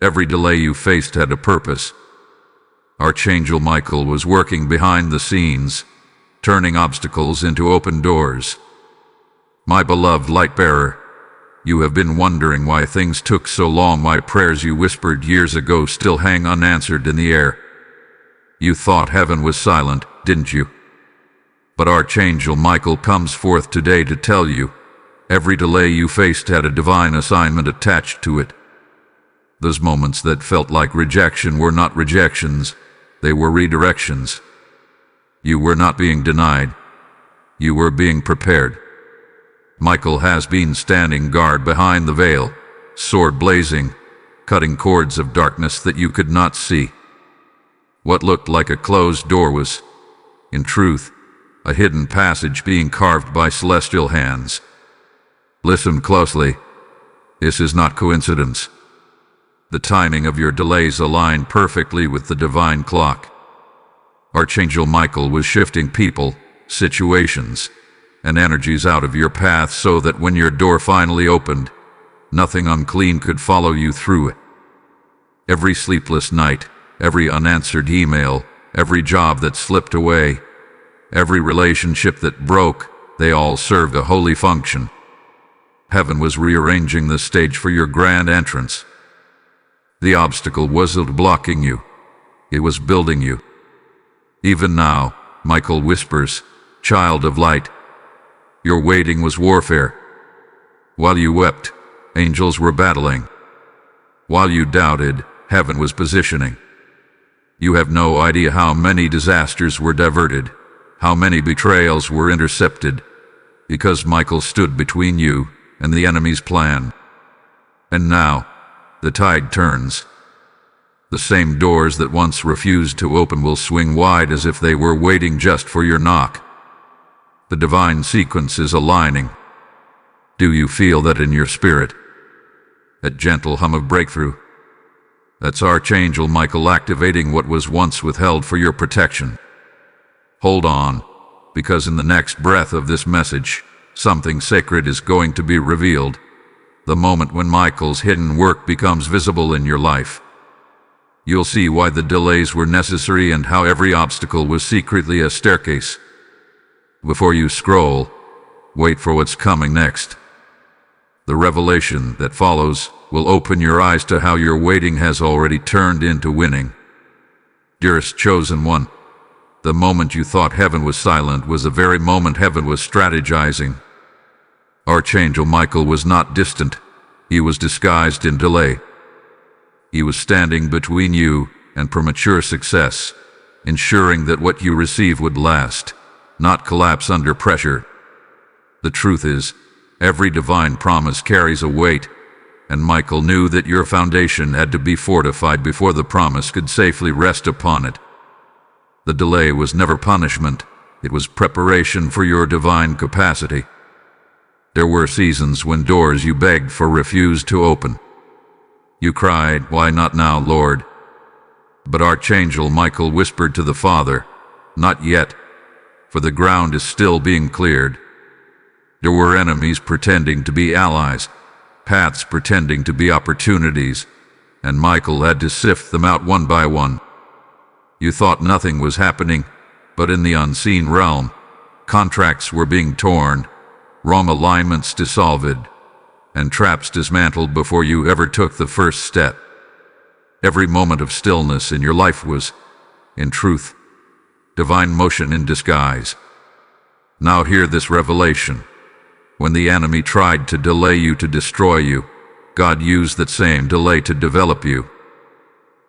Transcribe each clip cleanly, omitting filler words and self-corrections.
Every delay you faced had a purpose. Archangel Michael was working behind the scenes, turning obstacles into open doors. My beloved light-bearer, you have been wondering why things took so long, why prayers you whispered years ago still hang unanswered in the air. You thought heaven was silent, didn't you? But Archangel Michael comes forth today to tell you, every delay you faced had a divine assignment attached to it. Those moments that felt like rejection were not rejections, they were redirections. You were not being denied, you were being prepared. Michael has been standing guard behind the veil, sword blazing, cutting cords of darkness that you could not see. What looked like a closed door was, in truth, a hidden passage being carved by celestial hands. Listen closely. This is not coincidence. The timing of your delays aligned perfectly with the divine clock. Archangel Michael was shifting people, situations, and energies out of your path so that when your door finally opened, nothing unclean could follow you through it. Every sleepless night, every unanswered email, every job that slipped away, every relationship that broke, they all served a holy function. Heaven was rearranging the stage for your grand entrance. The obstacle wasn't blocking you, it was building you. Even now, Michael whispers, child of light, your waiting was warfare. While you wept, angels were battling. While you doubted, heaven was positioning. You have no idea how many disasters were diverted, how many betrayals were intercepted, because Michael stood between you and the enemy's plan. And now, the tide turns. The same doors that once refused to open will swing wide as if they were waiting just for your knock. The divine sequence is aligning. Do you feel that in your spirit? That gentle hum of breakthrough? That's Archangel Michael activating what was once withheld for your protection. Hold on, because in the next breath of this message, something sacred is going to be revealed. The moment when Michael's hidden work becomes visible in your life. You'll see why the delays were necessary and how every obstacle was secretly a staircase. Before you scroll, wait for what's coming next. The revelation that follows will open your eyes to how your waiting has already turned into winning. Dearest chosen one, the moment you thought heaven was silent was the very moment heaven was strategizing. Archangel Michael was not distant, he was disguised in delay. He was standing between you and premature success, ensuring that what you receive would last, not collapse under pressure. The truth is, every divine promise carries a weight, and Michael knew that your foundation had to be fortified before the promise could safely rest upon it. The delay was never punishment, it was preparation for your divine capacity. There were seasons when doors you begged for refused to open. You cried, "Why not now, Lord?" But Archangel Michael whispered to the Father, "Not yet, for the ground is still being cleared." There were enemies pretending to be allies, paths pretending to be opportunities, and Michael had to sift them out one by one. You thought nothing was happening, but in the unseen realm, contracts were being torn, wrong alignments dissolved, and traps dismantled before you ever took the first step. Every moment of stillness in your life was, in truth, divine motion in disguise. Now hear this revelation. When the enemy tried to delay you to destroy you, God used that same delay to develop you.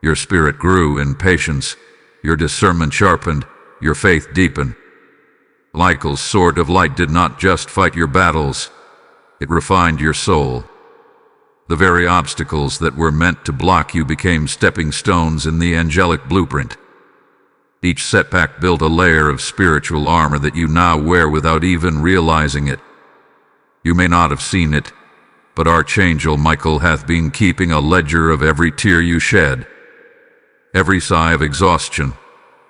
Your spirit grew in patience, your discernment sharpened, your faith deepened. Michael's sword of light did not just fight your battles, it refined your soul. The very obstacles that were meant to block you became stepping stones in the angelic blueprint. Each setback built a layer of spiritual armor that you now wear without even realizing it. You may not have seen it, but Archangel Michael hath been keeping a ledger of every tear you shed, every sigh of exhaustion,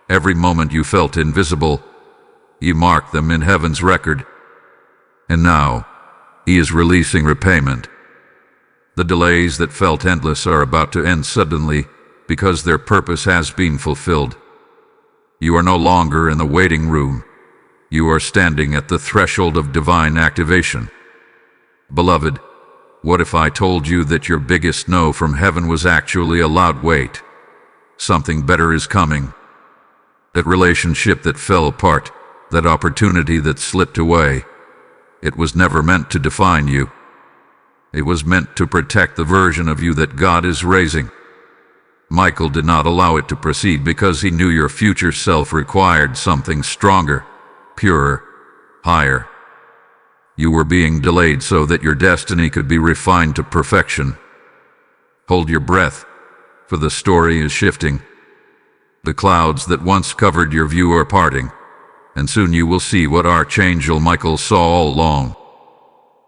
every moment you felt invisible. He marked them in heaven's record. And now, he is releasing repayment. The delays that felt endless are about to end suddenly because their purpose has been fulfilled. You are no longer in the waiting room. You are standing at the threshold of divine activation. Beloved, what if I told you that your biggest no from heaven was actually a loud wait? Something better is coming. That relationship that fell apart, that opportunity that slipped away, it was never meant to define you. It was meant to protect the version of you that God is raising. Michael did not allow it to proceed because he knew your future self required something stronger, purer, higher. You were being delayed so that your destiny could be refined to perfection. Hold your breath, for the story is shifting. The clouds that once covered your view are parting, and soon you will see what Archangel Michael saw all along.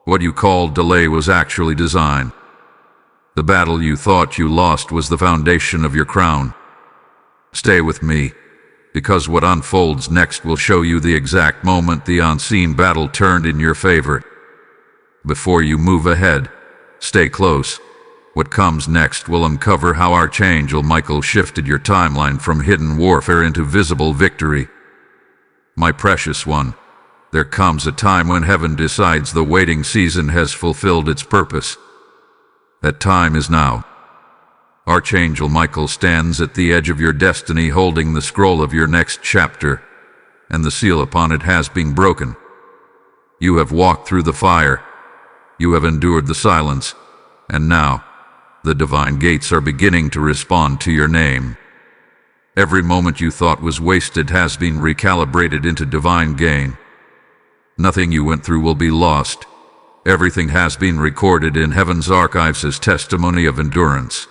What you called delay was actually design. The battle you thought you lost was the foundation of your crown. Stay with me, because what unfolds next will show you the exact moment the unseen battle turned in your favor. Before you move ahead, stay close. What comes next will uncover how Archangel Michael shifted your timeline from hidden warfare into visible victory. My precious one, there comes a time when heaven decides the waiting season has fulfilled its purpose. That time is now. Archangel Michael stands at the edge of your destiny holding the scroll of your next chapter, and the seal upon it has been broken. You have walked through the fire. You have endured the silence, and now, the divine gates are beginning to respond to your name. Every moment you thought was wasted has been recalibrated into divine gain. Nothing you went through will be lost. Everything has been recorded in heaven's archives as testimony of endurance.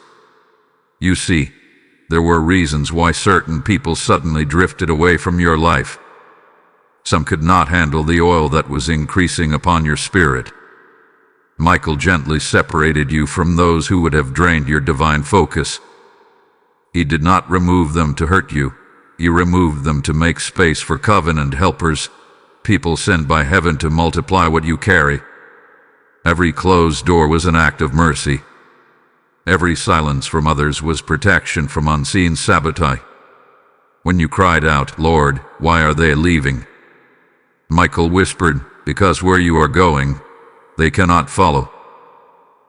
You see, there were reasons why certain people suddenly drifted away from your life. Some could not handle the oil that was increasing upon your spirit. Michael gently separated you from those who would have drained your divine focus. He did not remove them to hurt you. He removed them to make space for covenant helpers, people sent by heaven to multiply what you carry. Every closed door was an act of mercy. Every silence from others was protection from unseen sabotage. When you cried out, "Lord, why are they leaving?" Michael whispered, "Because where you are going, they cannot follow."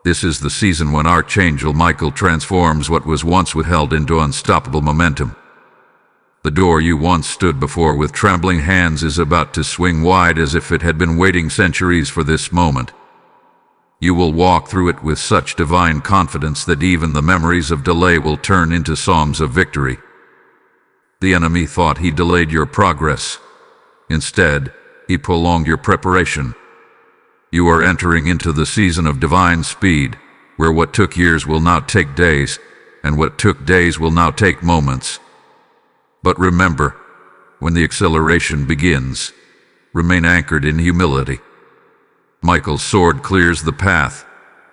This is the season when Archangel Michael transforms what was once withheld into unstoppable momentum. The door you once stood before with trembling hands is about to swing wide as if it had been waiting centuries for this moment. You will walk through it with such divine confidence that even the memories of delay will turn into songs of victory. The enemy thought he delayed your progress. Instead, he prolonged your preparation. You are entering into the season of divine speed, where what took years will now take days, and what took days will now take moments. But remember, when the acceleration begins, remain anchored in humility. Michael's sword clears the path,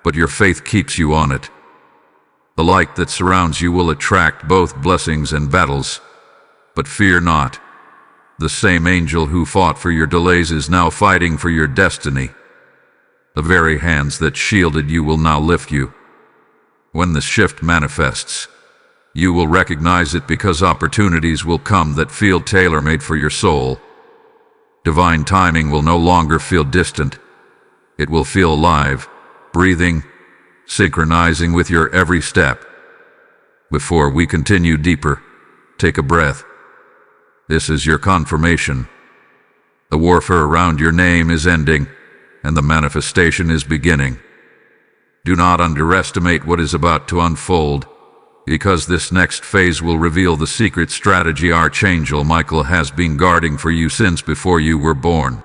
but your faith keeps you on it. The light that surrounds you will attract both blessings and battles. But fear not. The same angel who fought for your delays is now fighting for your destiny. The very hands that shielded you will now lift you. When the shift manifests, you will recognize it because opportunities will come that feel tailor-made for your soul. Divine timing will no longer feel distant. It will feel alive, breathing, synchronizing with your every step. Before we continue deeper, take a breath. This is your confirmation. The warfare around your name is ending, and the manifestation is beginning. Do not underestimate what is about to unfold, because this next phase will reveal the secret strategy Archangel Michael has been guarding for you since before you were born.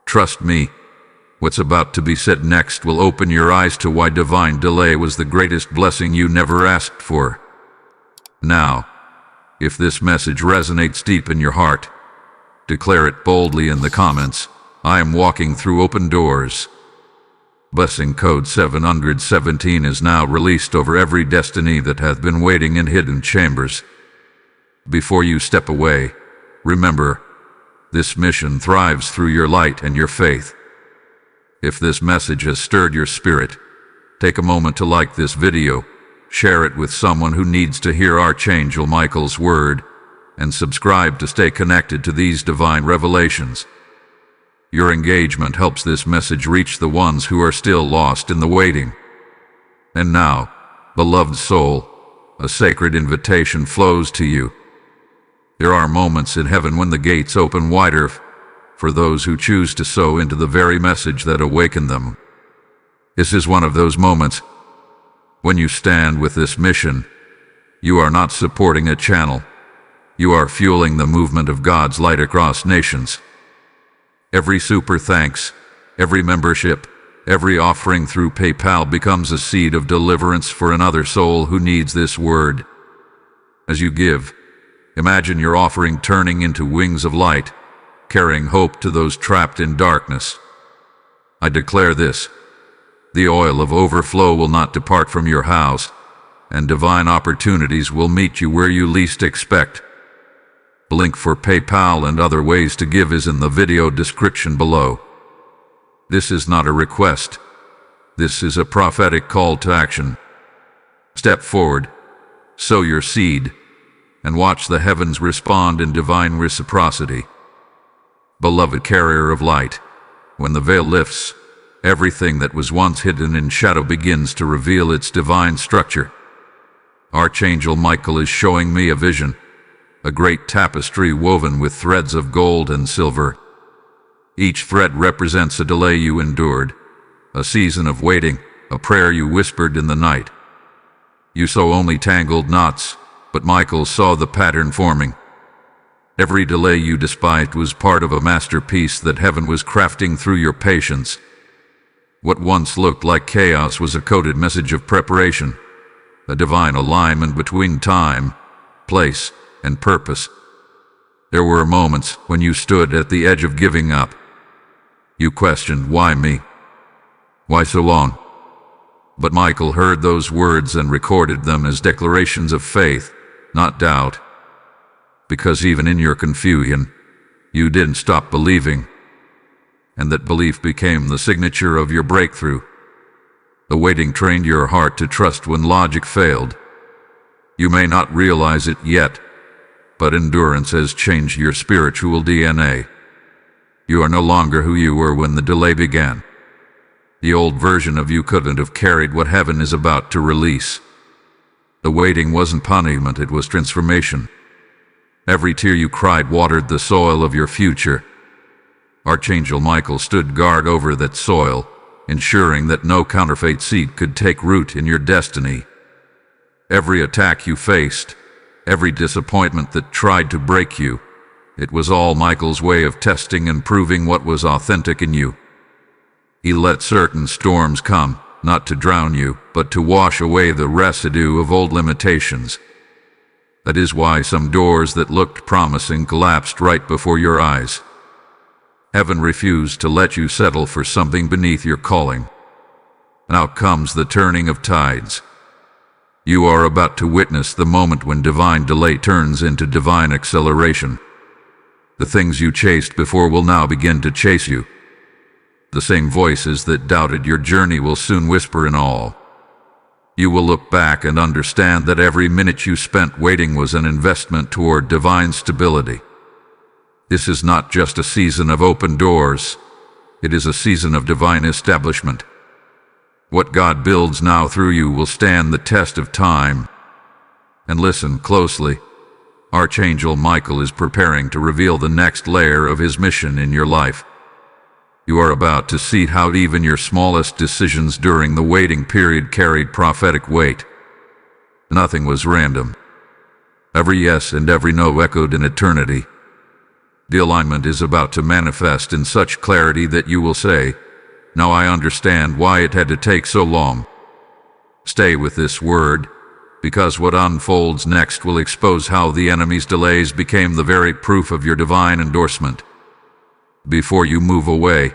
Trust me, what's about to be said next will open your eyes to why divine delay was the greatest blessing you never asked for. Now, if this message resonates deep in your heart, declare it boldly in the comments. I am walking through open doors. Blessing code 717 is now released over every destiny that hath been waiting in hidden chambers. Before you step away, remember, this mission thrives through your light and your faith. If this message has stirred your spirit, Take a moment to like this video, share it with someone who needs to hear Archangel Michael's word, and subscribe to stay connected to these divine revelations. Your engagement helps this message reach the ones who are still lost in the waiting. And now, beloved soul, a sacred invitation flows to you. There are moments in heaven when the gates open wider for those who choose to sow into the very message that awakened them. This is one of those moments. When you stand with this mission, you are not supporting a channel. You are fueling the movement of God's light across nations. Every super thanks, every membership, every offering through PayPal becomes a seed of deliverance for another soul who needs this word. As you give, imagine your offering turning into wings of light, carrying hope to those trapped in darkness. I declare this: the oil of overflow will not depart from your house, and divine opportunities will meet you where you least expect. The link for PayPal and other ways to give is in the video description below. This is not a request. This is a prophetic call to action. Step forward, sow your seed, and watch the heavens respond in divine reciprocity. Beloved carrier of light, when the veil lifts, everything that was once hidden in shadow begins to reveal its divine structure. Archangel Michael is showing me a vision, a great tapestry woven with threads of gold and silver. Each thread represents a delay you endured, a season of waiting, a prayer you whispered in the night. You saw only tangled knots, but Michael saw the pattern forming. Every delay you despised was part of a masterpiece that heaven was crafting through your patience. What once looked like chaos was a coded message of preparation, a divine alignment between time, place, and purpose. There were moments when you stood at the edge of giving up. You questioned, why me? Why so long? But Michael heard those words and recorded them as declarations of faith, not doubt. Because even in your confusion, you didn't stop believing. And that belief became the signature of your breakthrough. The waiting trained your heart to trust when logic failed. You may not realize it yet, but endurance has changed your spiritual DNA. You are no longer who you were when the delay began. The old version of you couldn't have carried what heaven is about to release. The waiting wasn't punishment, it was transformation. Every tear you cried watered the soil of your future. Archangel Michael stood guard over that soil, ensuring that no counterfeit seed could take root in your destiny. Every attack you faced, every disappointment that tried to break you, it was all Michael's way of testing and proving what was authentic in you. He let certain storms come, not to drown you, but to wash away the residue of old limitations. That is why some doors that looked promising collapsed right before your eyes. Heaven refused to let you settle for something beneath your calling. Now comes the turning of tides. You are about to witness the moment when divine delay turns into divine acceleration. The things you chased before will now begin to chase you. The same voices that doubted your journey will soon whisper in awe. You will look back and understand that every minute you spent waiting was an investment toward divine stability. This is not just a season of open doors. It is a season of divine establishment. What God builds now through you will stand the test of time. And listen closely. Archangel Michael is preparing to reveal the next layer of his mission in your life. You are about to see how even your smallest decisions during the waiting period carried prophetic weight. Nothing was random. Every yes and every no echoed in eternity. The alignment is about to manifest in such clarity that you will say, "Now I understand why it had to take so long." Stay with this word, because what unfolds next will expose how the enemy's delays became the very proof of your divine endorsement. Before you move away,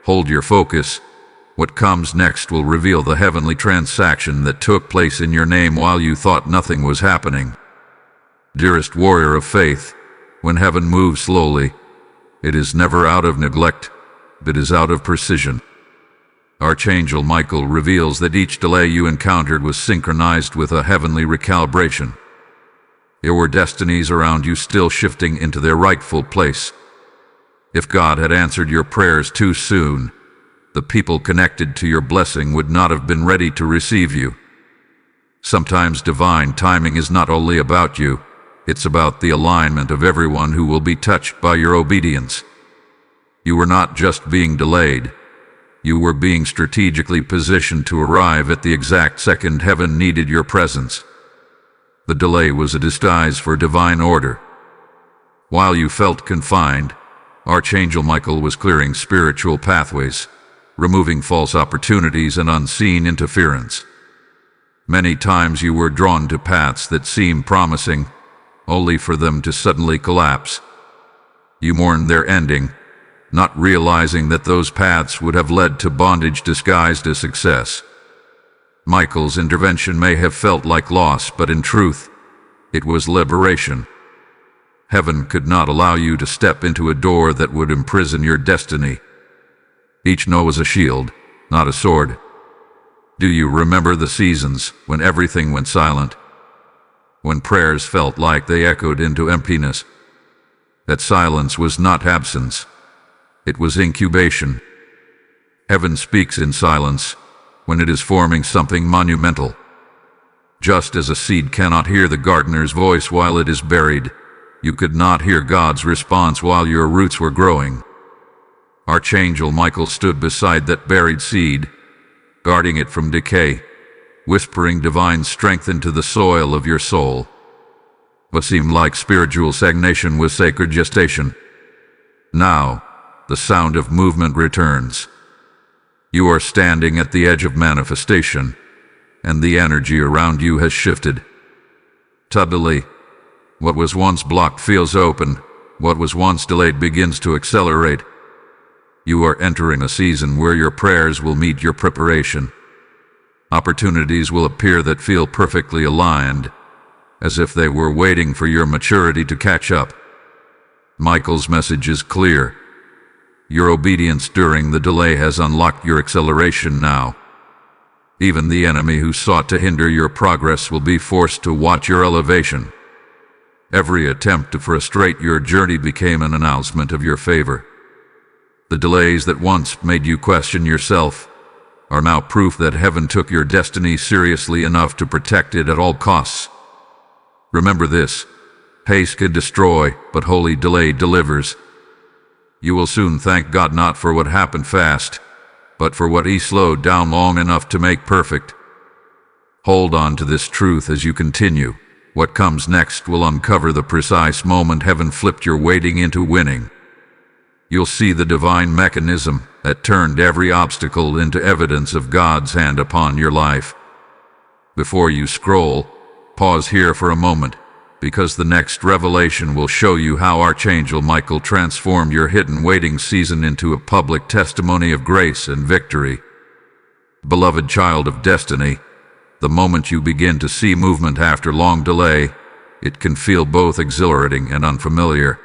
hold your focus. What comes next will reveal the heavenly transaction that took place in your name while you thought nothing was happening. Dearest warrior of faith, when heaven moves slowly, it is never out of neglect, it is out of precision. Archangel Michael reveals that each delay you encountered was synchronized with a heavenly recalibration. There were destinies around you still shifting into their rightful place. If God had answered your prayers too soon, the people connected to your blessing would not have been ready to receive you. Sometimes divine timing is not only about you, it's about the alignment of everyone who will be touched by your obedience. You were not just being delayed. You were being strategically positioned to arrive at the exact second heaven needed your presence. The delay was a disguise for divine order. While you felt confined, Archangel Michael was clearing spiritual pathways, removing false opportunities and unseen interference. Many times you were drawn to paths that seemed promising, only for them to suddenly collapse. You mourned their ending, not realizing that those paths would have led to bondage disguised as success. Michael's intervention may have felt like loss, but in truth, it was liberation. Heaven could not allow you to step into a door that would imprison your destiny. Each no was a shield, not a sword. Do you remember the seasons when everything went silent? When prayers felt like they echoed into emptiness? That silence was not absence. It was incubation. Heaven speaks in silence when it is forming something monumental. Just as a seed cannot hear the gardener's voice while it is buried, you could not hear God's response while your roots were growing. Archangel Michael stood beside that buried seed, guarding it from decay, whispering divine strength into the soil of your soul. What seemed like spiritual stagnation was sacred gestation. Now, the sound of movement returns. You are standing at the edge of manifestation, and the energy around you has shifted. Suddenly, what was once blocked feels open. What was once delayed begins to accelerate. You are entering a season where your prayers will meet your preparation. Opportunities will appear that feel perfectly aligned, as if they were waiting for your maturity to catch up. Michael's message is clear. Your obedience during the delay has unlocked your acceleration now. Even the enemy who sought to hinder your progress will be forced to watch your elevation. Every attempt to frustrate your journey became an announcement of your favor. The delays that once made you question yourself are now proof that heaven took your destiny seriously enough to protect it at all costs. Remember this: haste can destroy, but holy delay delivers. You will soon thank God not for what happened fast, but for what He slowed down long enough to make perfect. Hold on to this truth as you continue. What comes next will uncover the precise moment heaven flipped your waiting into winning. You'll see the divine mechanism that turned every obstacle into evidence of God's hand upon your life. Before you scroll, pause here for a moment, because the next revelation will show you how Archangel Michael transformed your hidden waiting season into a public testimony of grace and victory. Beloved child of destiny, the moment you begin to see movement after long delay, it can feel both exhilarating and unfamiliar.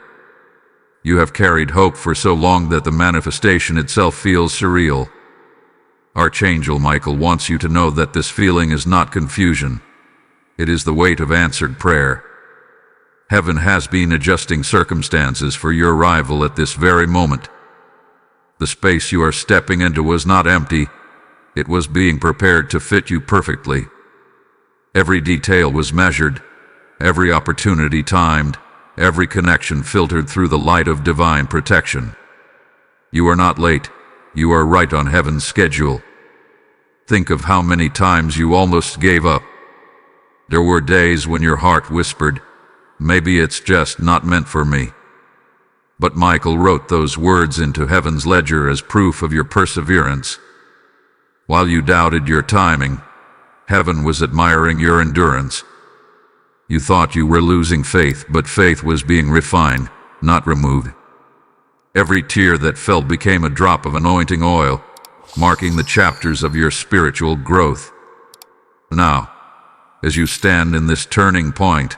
You have carried hope for so long that the manifestation itself feels surreal. Archangel Michael wants you to know that this feeling is not confusion. It is the weight of answered prayer. Heaven has been adjusting circumstances for your arrival at this very moment. The space you are stepping into was not empty. It was being prepared to fit you perfectly. Every detail was measured, every opportunity timed, every connection filtered through the light of divine protection. You are not late. You are right on heaven's schedule. Think of how many times you almost gave up. There were days when your heart whispered, "Maybe it's just not meant for me." But Michael wrote those words into heaven's ledger as proof of your perseverance. While you doubted your timing, heaven was admiring your endurance. You thought you were losing faith, but faith was being refined, not removed. Every tear that fell became a drop of anointing oil, marking the chapters of your spiritual growth. Now, as you stand in this turning point,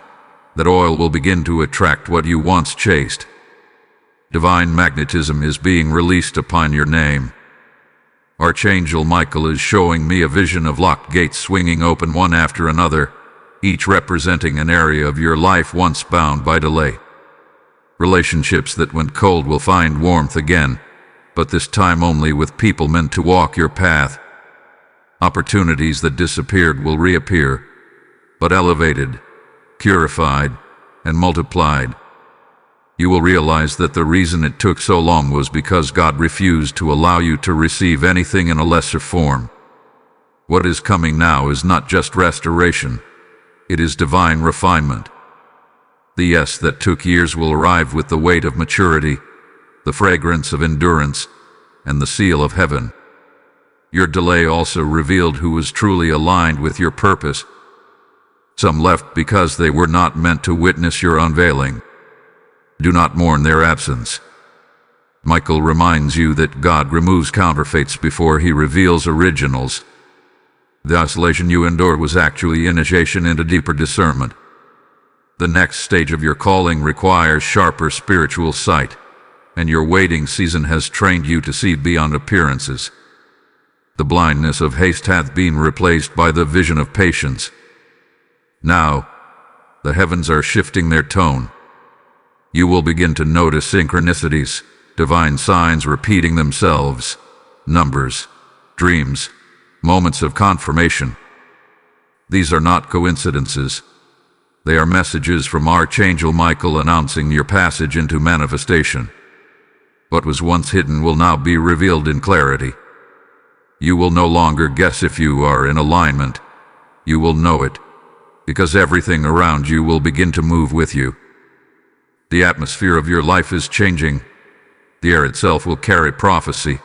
that oil will begin to attract what you once chased. Divine magnetism is being released upon your name. Archangel Michael is showing me a vision of locked gates swinging open one after another, each representing an area of your life once bound by delay. Relationships that went cold will find warmth again, but this time only with people meant to walk your path. Opportunities that disappeared will reappear, but elevated, purified, and multiplied. You will realize that the reason it took so long was because God refused to allow you to receive anything in a lesser form. What is coming now is not just restoration, it is divine refinement. The yes that took years will arrive with the weight of maturity, the fragrance of endurance, and the seal of heaven. Your delay also revealed who was truly aligned with your purpose. Some left because they were not meant to witness your unveiling. Do not mourn their absence. Michael reminds you that God removes counterfeits before he reveals originals. The isolation you endured was actually initiation into deeper discernment. The next stage of your calling requires sharper spiritual sight, and your waiting season has trained you to see beyond appearances. The blindness of haste hath been replaced by the vision of patience. Now, the heavens are shifting their tone. You will begin to notice synchronicities, divine signs repeating themselves, numbers, dreams, moments of confirmation. These are not coincidences. They are messages from Archangel Michael announcing your passage into manifestation. What was once hidden will now be revealed in clarity. You will no longer guess if you are in alignment. You will know it, because everything around you will begin to move with you. The atmosphere of your life is changing. The air itself will carry prophecy.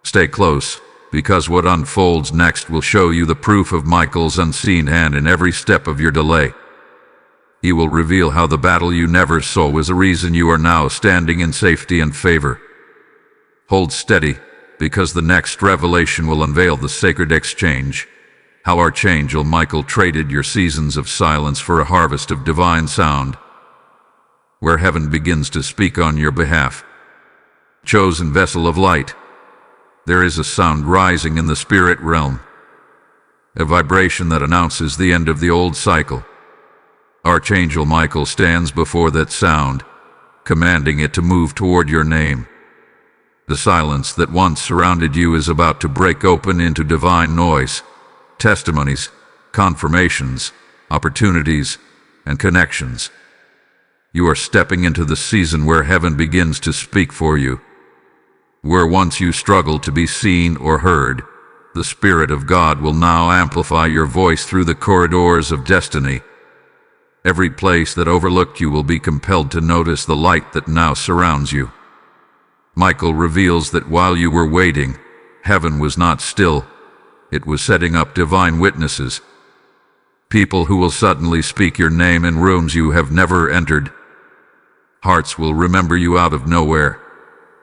Stay close, because what unfolds next will show you the proof of Michael's unseen hand in every step of your delay. He will reveal how the battle you never saw was the reason you are now standing in safety and favor. Hold steady, because the next revelation will unveil the sacred exchange, how Archangel Michael traded your seasons of silence for a harvest of divine sound, where heaven begins to speak on your behalf. Chosen vessel of light, there is a sound rising in the spirit realm, a vibration that announces the end of the old cycle. Archangel Michael stands before that sound, commanding it to move toward your name. The silence that once surrounded you is about to break open into divine noise, testimonies, confirmations, opportunities, and connections. You are stepping into the season where heaven begins to speak for you. Where once you struggled to be seen or heard, the Spirit of God will now amplify your voice through the corridors of destiny. Every place that overlooked you will be compelled to notice the light that now surrounds you. Michael reveals that while you were waiting, heaven was not still. It was setting up divine witnesses. People who will suddenly speak your name in rooms you have never entered. Hearts will remember you out of nowhere,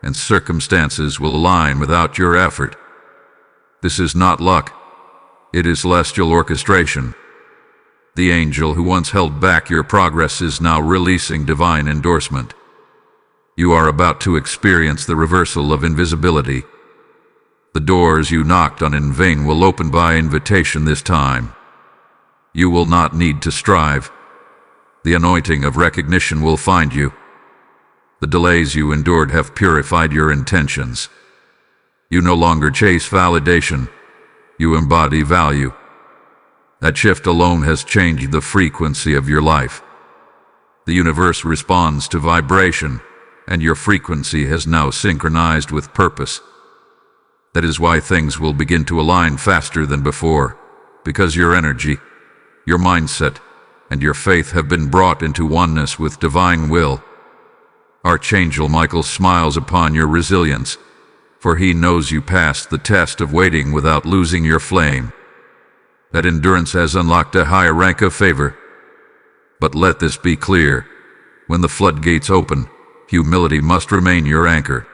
and circumstances will align without your effort. This is not luck. It is celestial orchestration. The angel who once held back your progress is now releasing divine endorsement. You are about to experience the reversal of invisibility. The doors you knocked on in vain will open by invitation this time. You will not need to strive. The anointing of recognition will find you. The delays you endured have purified your intentions. You no longer chase validation. You embody value. That shift alone has changed the frequency of your life. The universe responds to vibration, and your frequency has now synchronized with purpose. That is why things will begin to align faster than before, because your energy, your mindset, and your faith have been brought into oneness with divine will. Archangel Michael smiles upon your resilience, for he knows you passed the test of waiting without losing your flame. That endurance has unlocked a higher rank of favor. But let this be clear, when the floodgates open, humility must remain your anchor.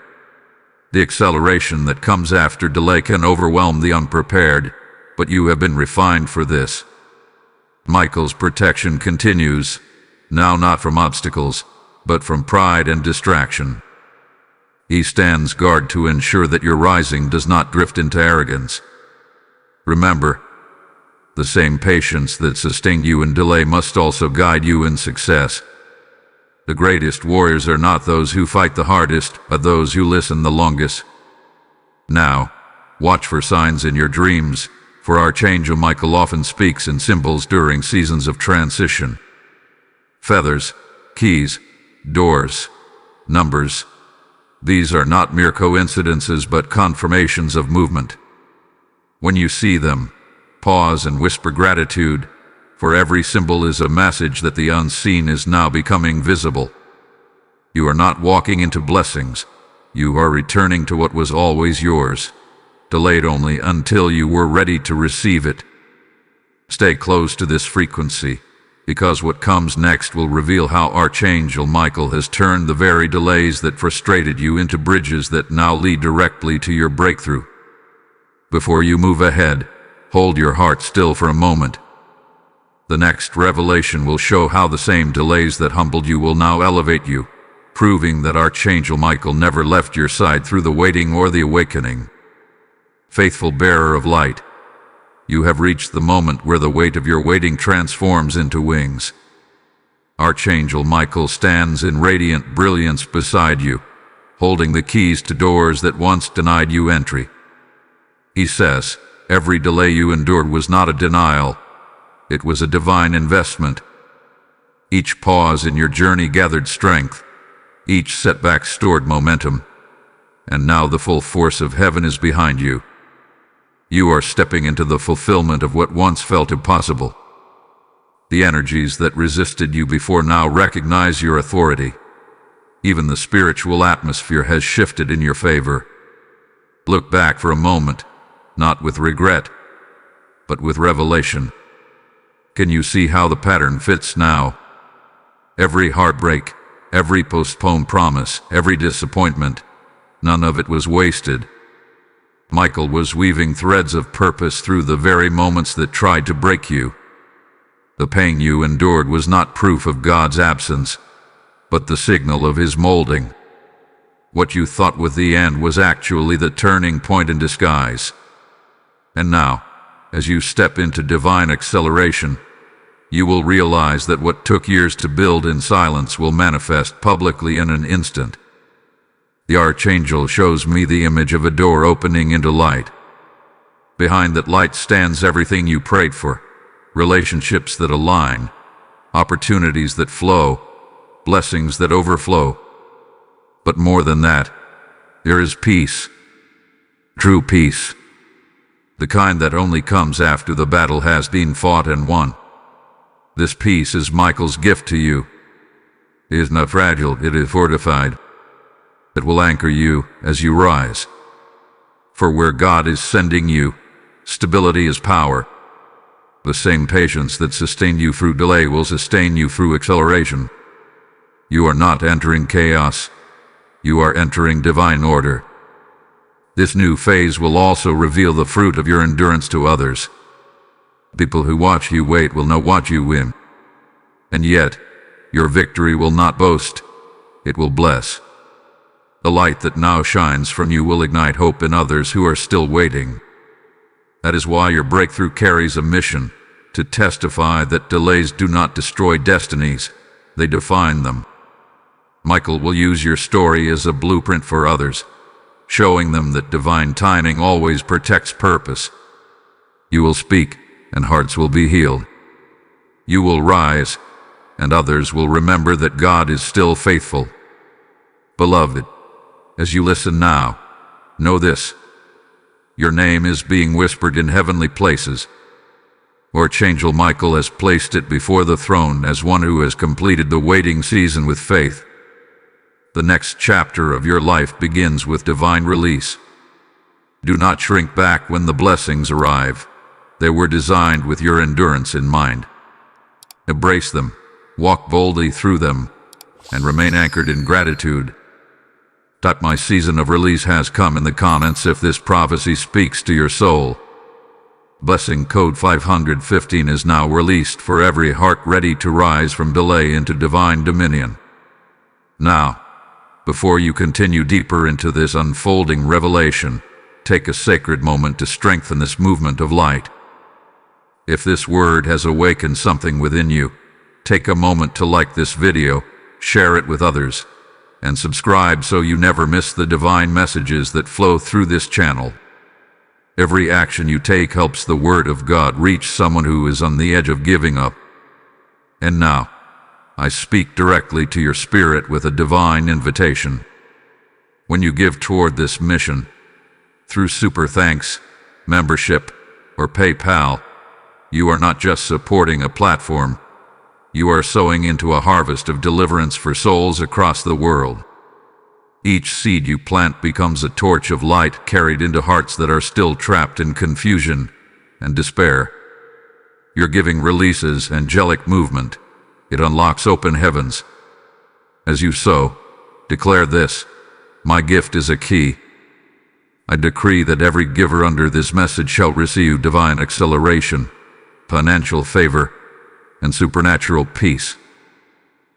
The acceleration that comes after delay can overwhelm the unprepared, but you have been refined for this. Michael's protection continues, now not from obstacles, but from pride and distraction. He stands guard to ensure that your rising does not drift into arrogance. Remember, the same patience that sustained you in delay must also guide you in success. The greatest warriors are not those who fight the hardest, but those who listen the longest. Now, watch for signs in your dreams, for Archangel Michael often speaks in symbols during seasons of transition. Feathers, keys, doors, numbers. These are not mere coincidences but confirmations of movement. When you see them, pause and whisper gratitude, for every symbol is a message that the unseen is now becoming visible. You are not walking into blessings, you are returning to what was always yours, delayed only until you were ready to receive it. Stay close to this frequency, because what comes next will reveal how Archangel Michael has turned the very delays that frustrated you into bridges that now lead directly to your breakthrough. Before you move ahead, hold your heart still for a moment. The next revelation will show how the same delays that humbled you will now elevate you, proving that Archangel Michael never left your side through the waiting or the awakening. Faithful bearer of light, you have reached the moment where the weight of your waiting transforms into wings. Archangel Michael stands in radiant brilliance beside you, holding the keys to doors that once denied you entry. He says, every delay you endured was not a denial, it was a divine investment. Each pause in your journey gathered strength, each setback stored momentum, and now the full force of heaven is behind you. You are stepping into the fulfillment of what once felt impossible. The energies that resisted you before now recognize your authority. Even the spiritual atmosphere has shifted in your favor. Look back for a moment, not with regret, but with revelation. Can you see how the pattern fits now? Every heartbreak, every postponed promise, every disappointment, none of it was wasted. Michael was weaving threads of purpose through the very moments that tried to break you. The pain you endured was not proof of God's absence, but the signal of His molding. What you thought was the end was actually the turning point in disguise. And now, as you step into divine acceleration, you will realize that what took years to build in silence will manifest publicly in an instant. The Archangel shows me the image of a door opening into light. Behind that light stands everything you prayed for, relationships that align, opportunities that flow, blessings that overflow. But more than that, there is peace, true peace. The kind that only comes after the battle has been fought and won. This peace is Michael's gift to you. It is not fragile, it is fortified. It will anchor you as you rise. For where God is sending you, stability is power. The same patience that sustained you through delay will sustain you through acceleration. You are not entering chaos. You are entering divine order. This new phase will also reveal the fruit of your endurance to others. People who watch you wait will know what you win. And yet, your victory will not boast, it will bless. The light that now shines from you will ignite hope in others who are still waiting. That is why your breakthrough carries a mission, to testify that delays do not destroy destinies, they define them. Michael will use your story as a blueprint for others, showing them that divine timing always protects purpose. You will speak, and hearts will be healed. You will rise, and others will remember that God is still faithful. Beloved, as you listen now, know this. Your name is being whispered in heavenly places. Archangel Michael has placed it before the throne as one who has completed the waiting season with faith. The next chapter of your life begins with divine release. Do not shrink back when the blessings arrive. They were designed with your endurance in mind. Embrace them, walk boldly through them, and remain anchored in gratitude. Type "My season of release has come" in the comments if this prophecy speaks to your soul. Blessing code 515 is now released for every heart ready to rise from delay into divine dominion. Now, before you continue deeper into this unfolding revelation, take a sacred moment to strengthen this movement of light. If this word has awakened something within you, take a moment to like this video, share it with others, and subscribe so you never miss the divine messages that flow through this channel. Every action you take helps the Word of God reach someone who is on the edge of giving up. And now, I speak directly to your spirit with a divine invitation. When you give toward this mission, through super thanks, membership, or PayPal, you are not just supporting a platform, you are sowing into a harvest of deliverance for souls across the world. Each seed you plant becomes a torch of light carried into hearts that are still trapped in confusion and despair. Your giving releases angelic movement. It unlocks open heavens. As you sow, declare this: my gift is a key. I decree that every giver under this message shall receive divine acceleration, financial favor, and supernatural peace.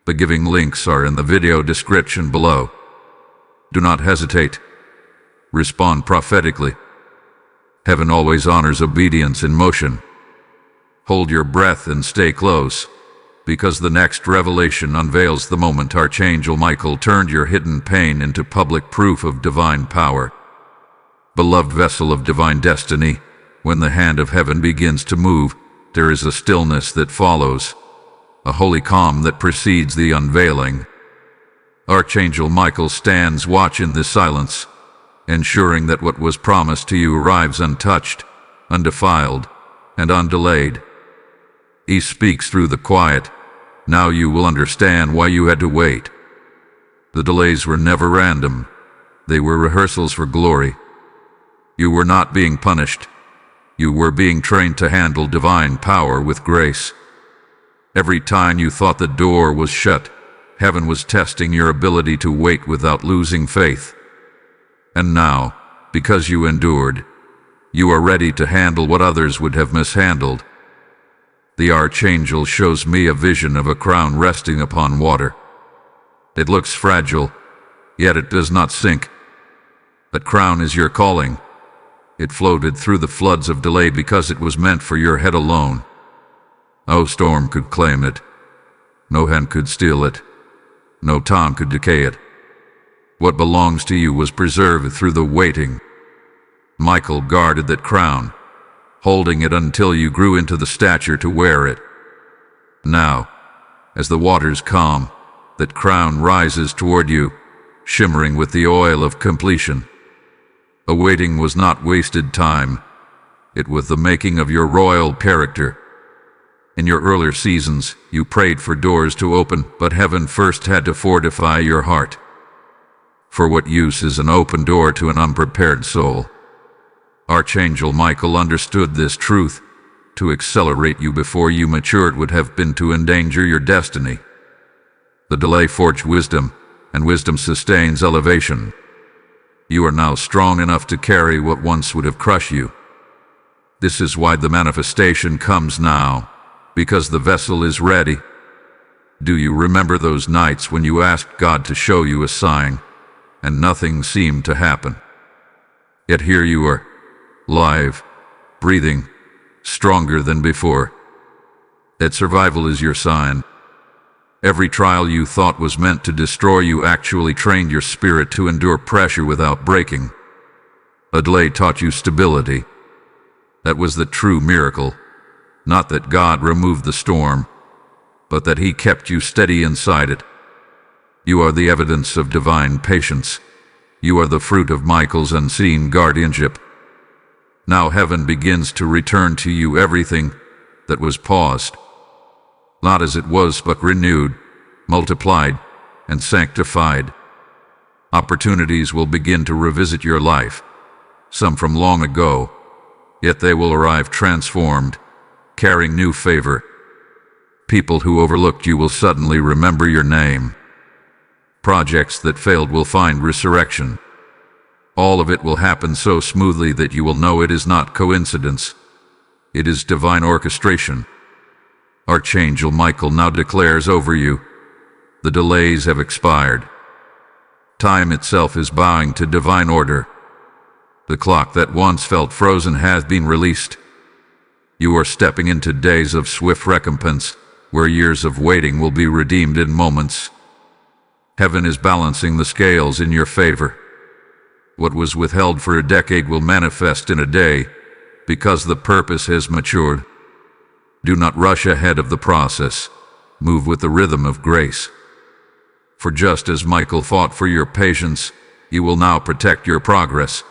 The giving links are in the video description below. Do not hesitate. Respond prophetically. Heaven always honors obedience in motion. Hold your breath and stay close, because the next revelation unveils the moment Archangel Michael turned your hidden pain into public proof of divine power. Beloved vessel of divine destiny, when the hand of heaven begins to move, there is a stillness that follows, a holy calm that precedes the unveiling. Archangel Michael stands watch in this silence, ensuring that what was promised to you arrives untouched, undefiled, and undelayed. He speaks through the quiet. Now you will understand why you had to wait. The delays were never random. They were rehearsals for glory. You were not being punished. You were being trained to handle divine power with grace. Every time you thought the door was shut, heaven was testing your ability to wait without losing faith. And now, because you endured, you are ready to handle what others would have mishandled. The Archangel shows me a vision of a crown resting upon water. It looks fragile, yet it does not sink. That crown is your calling. It floated through the floods of delay because it was meant for your head alone. No storm could claim it. No hand could steal it. No time could decay it. What belongs to you was preserved through the waiting. Michael guarded that crown, holding it until you grew into the stature to wear it. Now, as the waters calm, that crown rises toward you, shimmering with the oil of completion. The waiting was not wasted time. It was the making of your royal character. In your earlier seasons, you prayed for doors to open, but heaven first had to fortify your heart. For what use is an open door to an unprepared soul? Archangel Michael understood this truth. To accelerate you before you matured would have been to endanger your destiny. The delay forged wisdom, and wisdom sustains elevation. You are now strong enough to carry what once would have crushed you. This is why the manifestation comes now, because the vessel is ready. Do you remember those nights when you asked God to show you a sign, and nothing seemed to happen? Yet here you are, live, breathing, stronger than before. That survival is your sign. Every trial you thought was meant to destroy you actually trained your spirit to endure pressure without breaking. A delay taught you stability. That was the true miracle. Not that God removed the storm, but that He kept you steady inside it. You are the evidence of divine patience. You are the fruit of Michael's unseen guardianship. Now heaven begins to return to you everything that was paused. Not as it was, but renewed, multiplied, and sanctified. Opportunities will begin to revisit your life, some from long ago, yet they will arrive transformed, carrying new favor. People who overlooked you will suddenly remember your name. Projects that failed will find resurrection. All of it will happen so smoothly that you will know it is not coincidence. It is divine orchestration. Archangel Michael now declares over you, the delays have expired. Time itself is bowing to divine order. The clock that once felt frozen has been released. You are stepping into days of swift recompense, where years of waiting will be redeemed in moments. Heaven is balancing the scales in your favor. What was withheld for a decade will manifest in a day, because the purpose has matured. Do not rush ahead of the process. Move with the rhythm of grace. For just as Michael fought for your patience, he will now protect your progress.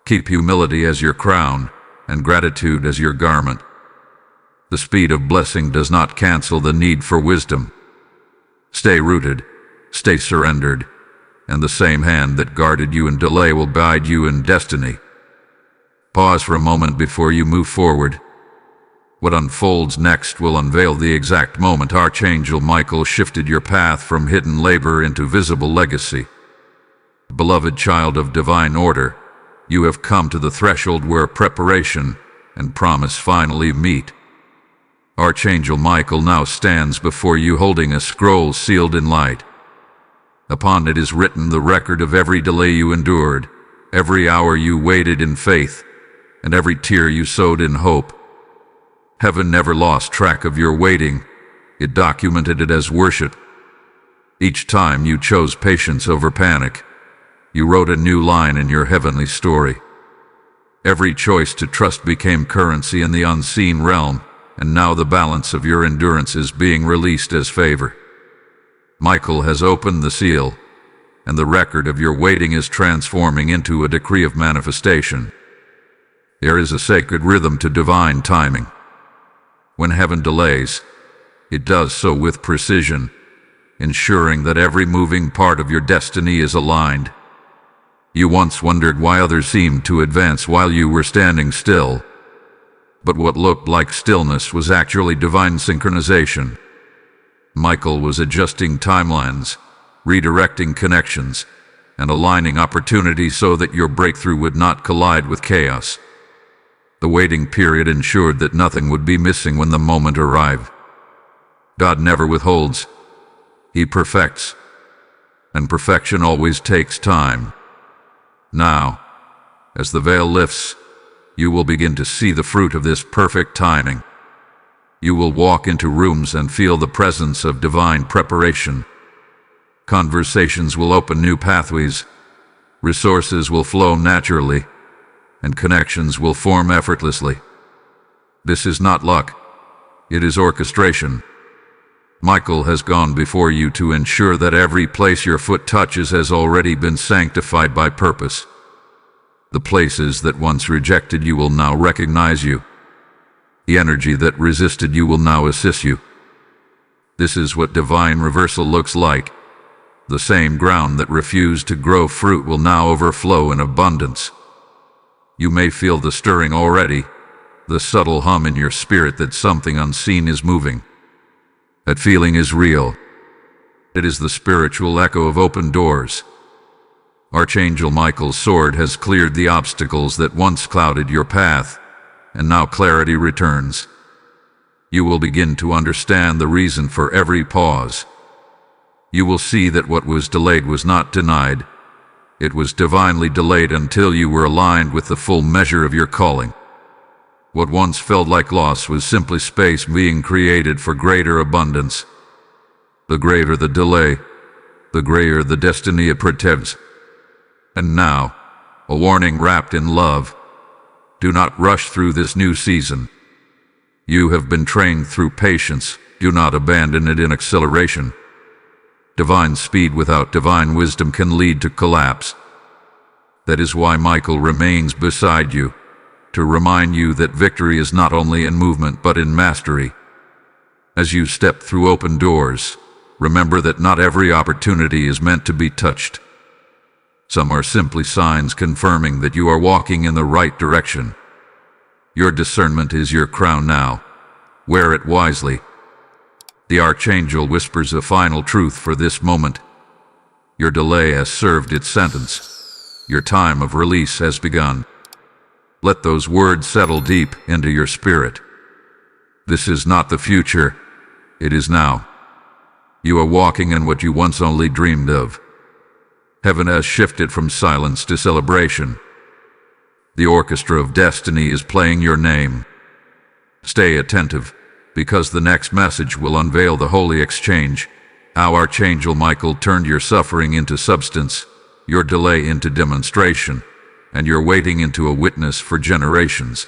Keep humility as your crown, and gratitude as your garment. The speed of blessing does not cancel the need for wisdom. Stay rooted, stay surrendered, and the same hand that guarded you in delay will guide you in destiny. Pause for a moment before you move forward. What unfolds next will unveil the exact moment Archangel Michael shifted your path from hidden labor into visible legacy. Beloved child of divine order, you have come to the threshold where preparation and promise finally meet. Archangel Michael now stands before you holding a scroll sealed in light. Upon it is written the record of every delay you endured, every hour you waited in faith, and every tear you sowed in hope. Heaven never lost track of your waiting. It documented it as worship. Each time you chose patience over panic, you wrote a new line in your heavenly story. Every choice to trust became currency in the unseen realm, and now the balance of your endurance is being released as favor. Michael has opened the seal, and the record of your waiting is transforming into a decree of manifestation. There is a sacred rhythm to divine timing. When heaven delays, it does so with precision, ensuring that every moving part of your destiny is aligned. You once wondered why others seemed to advance while you were standing still. But what looked like stillness was actually divine synchronization. Michael was adjusting timelines, redirecting connections, and aligning opportunities so that your breakthrough would not collide with chaos. The waiting period ensured that nothing would be missing when the moment arrived. God never withholds. He perfects. And perfection always takes time. Now, as the veil lifts, you will begin to see the fruit of this perfect timing. You will walk into rooms and feel the presence of divine preparation. Conversations will open new pathways. Resources will flow naturally, and connections will form effortlessly. This is not luck. It is orchestration. Michael has gone before you to ensure that every place your foot touches has already been sanctified by purpose. The places that once rejected you will now recognize you. The energy that resisted you will now assist you. This is what divine reversal looks like. The same ground that refused to grow fruit will now overflow in abundance. You may feel the stirring already, the subtle hum in your spirit that something unseen is moving. That feeling is real. It is the spiritual echo of open doors. Archangel Michael's sword has cleared the obstacles that once clouded your path, and now clarity returns. You will begin to understand the reason for every pause. You will see that what was delayed was not denied. It was divinely delayed until you were aligned with the full measure of your calling. What once felt like loss was simply space being created for greater abundance. The greater the delay, the greater the destiny it portends. And now, a warning wrapped in love. Do not rush through this new season. You have been trained through patience. Do not abandon it in acceleration. Divine speed without divine wisdom can lead to collapse. That is why Michael remains beside you, to remind you that victory is not only in movement but in mastery. As you step through open doors, remember that not every opportunity is meant to be touched. Some are simply signs confirming that you are walking in the right direction. Your discernment is your crown now. Wear it wisely. The Archangel whispers a final truth for this moment. Your delay has served its sentence. Your time of release has begun. Let those words settle deep into your spirit. This is not the future. It is now. You are walking in what you once only dreamed of. Heaven has shifted from silence to celebration. The orchestra of destiny is playing your name. Stay attentive, because the next message will unveil the holy exchange, how Archangel Michael turned your suffering into substance, your delay into demonstration, and your waiting into a witness for generations.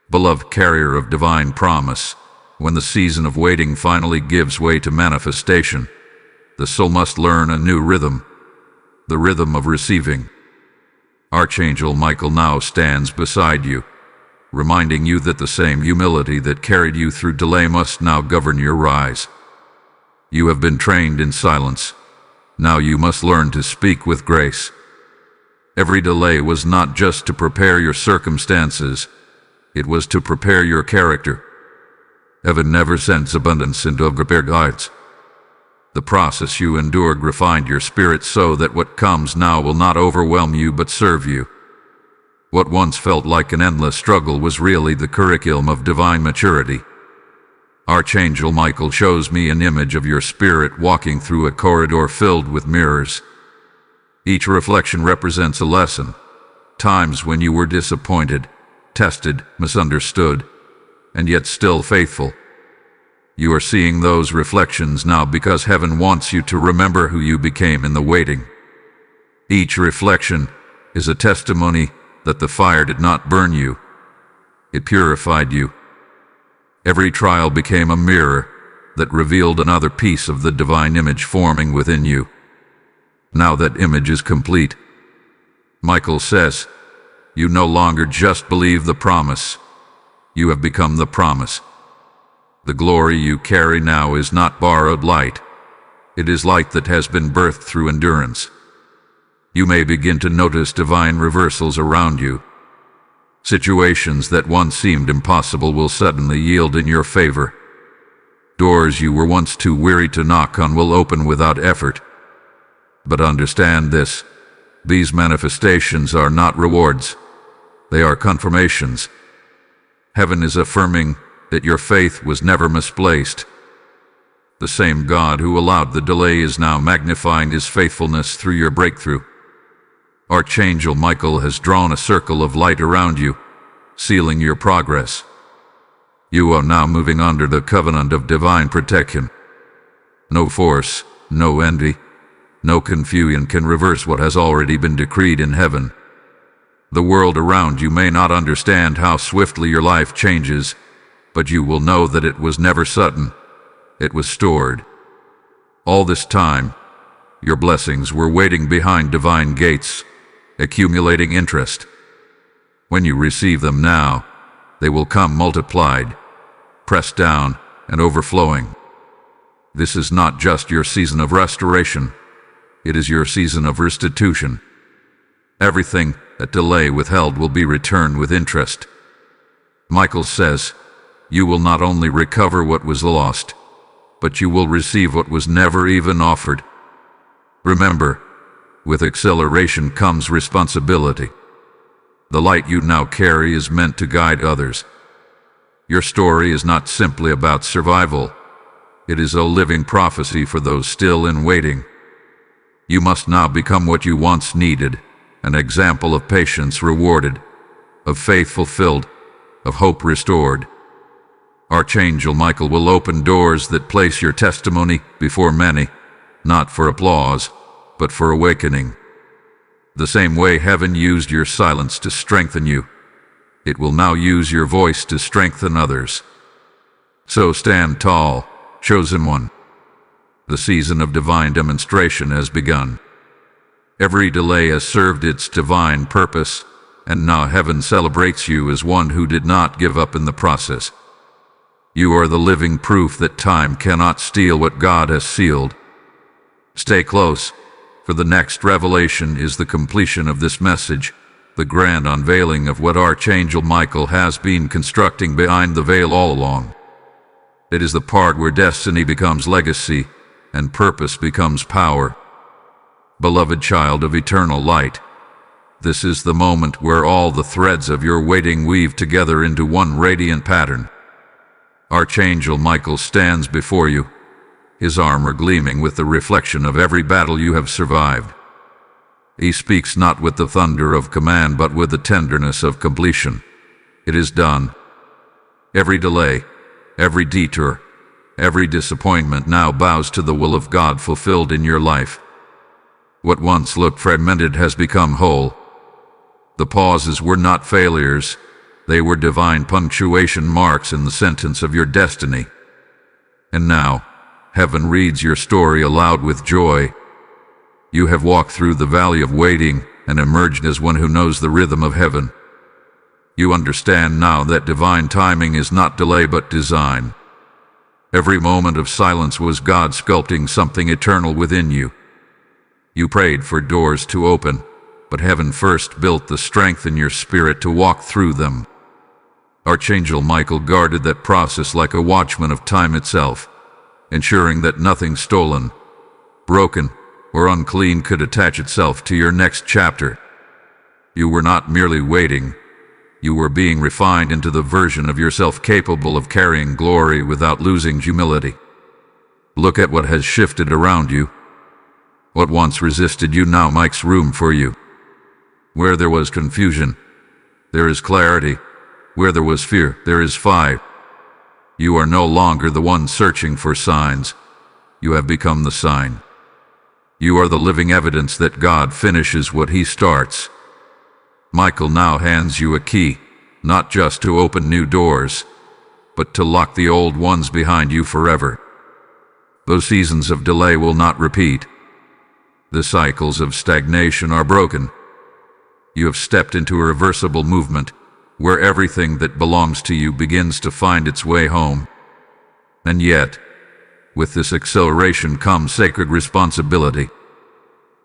Beloved carrier of divine promise, when the season of waiting finally gives way to manifestation, the soul must learn a new rhythm, the rhythm of receiving. Archangel Michael now stands beside you, reminding you that the same humility that carried you through delay must now govern your rise. You have been trained in silence. Now you must learn to speak with grace. Every delay was not just to prepare your circumstances, it was to prepare your character. Heaven never sends abundance into unprepared hearts. The process you endured refined your spirit so that what comes now will not overwhelm you but serve you. What once felt like an endless struggle was really the curriculum of divine maturity. Archangel Michael shows me an image of your spirit walking through a corridor filled with mirrors. Each reflection represents a lesson, times when you were disappointed, tested, misunderstood, and yet still faithful. You are seeing those reflections now because heaven wants you to remember who you became in the waiting. Each reflection is a testimony that the fire did not burn you. It purified you. Every trial became a mirror that revealed another piece of the divine image forming within you. Now that image is complete. Michael says, you no longer just believe the promise. You have become the promise. The glory you carry now is not borrowed light. It is light that has been birthed through endurance. You may begin to notice divine reversals around you. Situations that once seemed impossible will suddenly yield in your favor. Doors you were once too weary to knock on will open without effort. But understand this, these manifestations are not rewards. They are confirmations. Heaven is affirming that your faith was never misplaced. The same God who allowed the delay is now magnifying his faithfulness through your breakthrough. Archangel Michael has drawn a circle of light around you, sealing your progress. You are now moving under the covenant of divine protection. No force, no envy, no confusion can reverse what has already been decreed in heaven. The world around you may not understand how swiftly your life changes, but you will know that it was never sudden. It was stored. All this time, your blessings were waiting behind divine gates, accumulating interest. When you receive them now, they will come multiplied, pressed down, and overflowing. This is not just your season of restoration. It is your season of restitution. Everything that delay withheld will be returned with interest. Michael says, you will not only recover what was lost, but you will receive what was never even offered. Remember, with acceleration comes responsibility. The light you now carry is meant to guide others. Your story is not simply about survival. It is a living prophecy for those still in waiting. You must now become what you once needed, an example of patience rewarded, of faith fulfilled, of hope restored. Archangel Michael will open doors that place your testimony before many, not for applause, but for awakening. The same way heaven used your silence to strengthen you, it will now use your voice to strengthen others. So stand tall, chosen one. The season of divine demonstration has begun. Every delay has served its divine purpose, and now heaven celebrates you as one who did not give up in the process. You are the living proof that time cannot steal what God has sealed. Stay close, for the next revelation is the completion of this message, the grand unveiling of what Archangel Michael has been constructing behind the veil all along. It is the part where destiny becomes legacy and purpose becomes power. Beloved child of eternal light, this is the moment where all the threads of your waiting weave together into one radiant pattern. Archangel Michael stands before you, his armor gleaming with the reflection of every battle you have survived. He speaks not with the thunder of command, but with the tenderness of completion. It is done. Every delay, every detour, every disappointment now bows to the will of God fulfilled in your life. What once looked fragmented has become whole. The pauses were not failures. They were divine punctuation marks in the sentence of your destiny. And now, heaven reads your story aloud with joy. You have walked through the valley of waiting and emerged as one who knows the rhythm of heaven. You understand now that divine timing is not delay but design. Every moment of silence was God sculpting something eternal within you. You prayed for doors to open, but heaven first built the strength in your spirit to walk through them. Archangel Michael guarded that process like a watchman of time itself, ensuring that nothing stolen, broken, or unclean could attach itself to your next chapter. You were not merely waiting. You were being refined into the version of yourself capable of carrying glory without losing humility. Look at what has shifted around you. What once resisted you now makes room for you. Where there was confusion, there is clarity. Where there was fear, there is fire. You are no longer the one searching for signs. You have become the sign. You are the living evidence that God finishes what He starts. Michael now hands you a key, not just to open new doors, but to lock the old ones behind you forever. Those seasons of delay will not repeat. The cycles of stagnation are broken. You have stepped into a reversible movement, where everything that belongs to you begins to find its way home. And yet, with this acceleration comes sacred responsibility.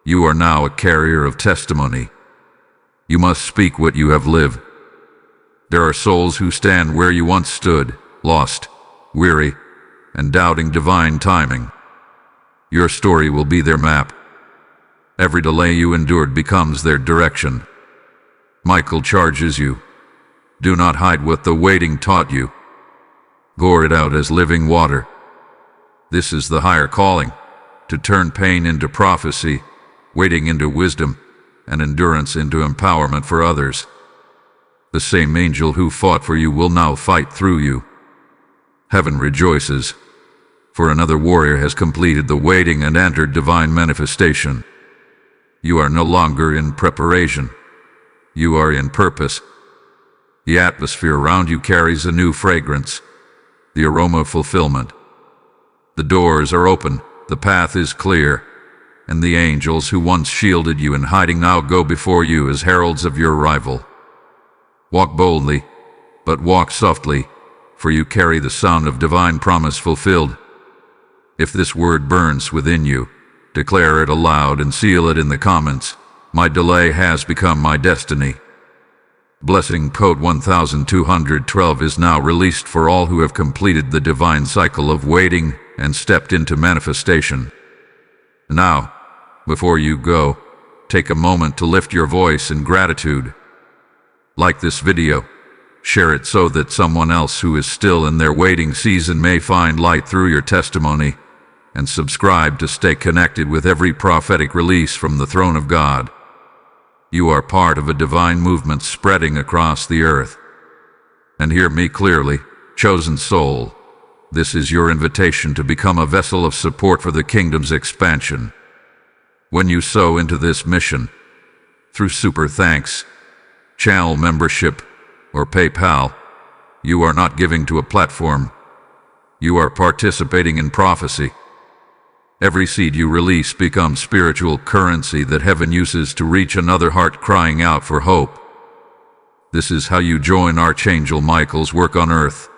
You are now a carrier of testimony. You must speak what you have lived. There are souls who stand where you once stood, lost, weary, and doubting divine timing. Your story will be their map. Every delay you endured becomes their direction. Michael charges you. Do not hide what the waiting taught you. Pour it out as living water. This is the higher calling, to turn pain into prophecy, waiting into wisdom, and endurance into empowerment for others. The same angel who fought for you will now fight through you. Heaven rejoices, for another warrior has completed the waiting and entered divine manifestation. You are no longer in preparation. You are in purpose. The atmosphere around you carries a new fragrance, the aroma of fulfillment. The doors are open, the path is clear, and the angels who once shielded you in hiding now go before you as heralds of your arrival. Walk boldly, but walk softly, for you carry the sound of divine promise fulfilled. If this word burns within you, declare it aloud and seal it in the comments. My delay has become my destiny. Blessing code 1212 is now released for all who have completed the divine cycle of waiting and stepped into manifestation. Now, before you go, take a moment to lift your voice in gratitude. Like this video, share it so that someone else who is still in their waiting season may find light through your testimony, and subscribe to stay connected with every prophetic release from the throne of God. You are part of a divine movement spreading across the earth. And hear me clearly, chosen soul. This is your invitation to become a vessel of support for the kingdom's expansion. When you sow into this mission, through super thanks, channel membership, or PayPal, you are not giving to a platform. You are participating in prophecy. Every seed you release becomes spiritual currency that heaven uses to reach another heart crying out for hope. This is how you join Archangel Michael's work on earth,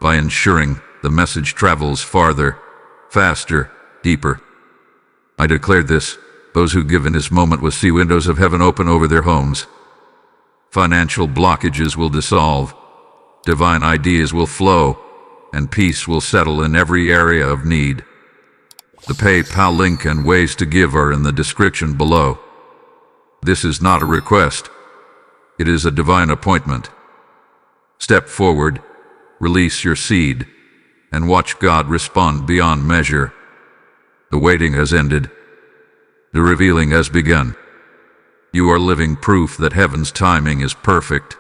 by ensuring the message travels farther, faster, deeper. I declare this: those who give in this moment will see windows of heaven open over their homes. Financial blockages will dissolve, divine ideas will flow, and peace will settle in every area of need. The PayPal link and ways to give are in the description below. This is not a request. It is a divine appointment. Step forward, release your seed, and watch God respond beyond measure. The waiting has ended. The revealing has begun. You are living proof that heaven's timing is perfect,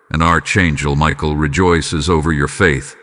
and Archangel Michael rejoices over your faith.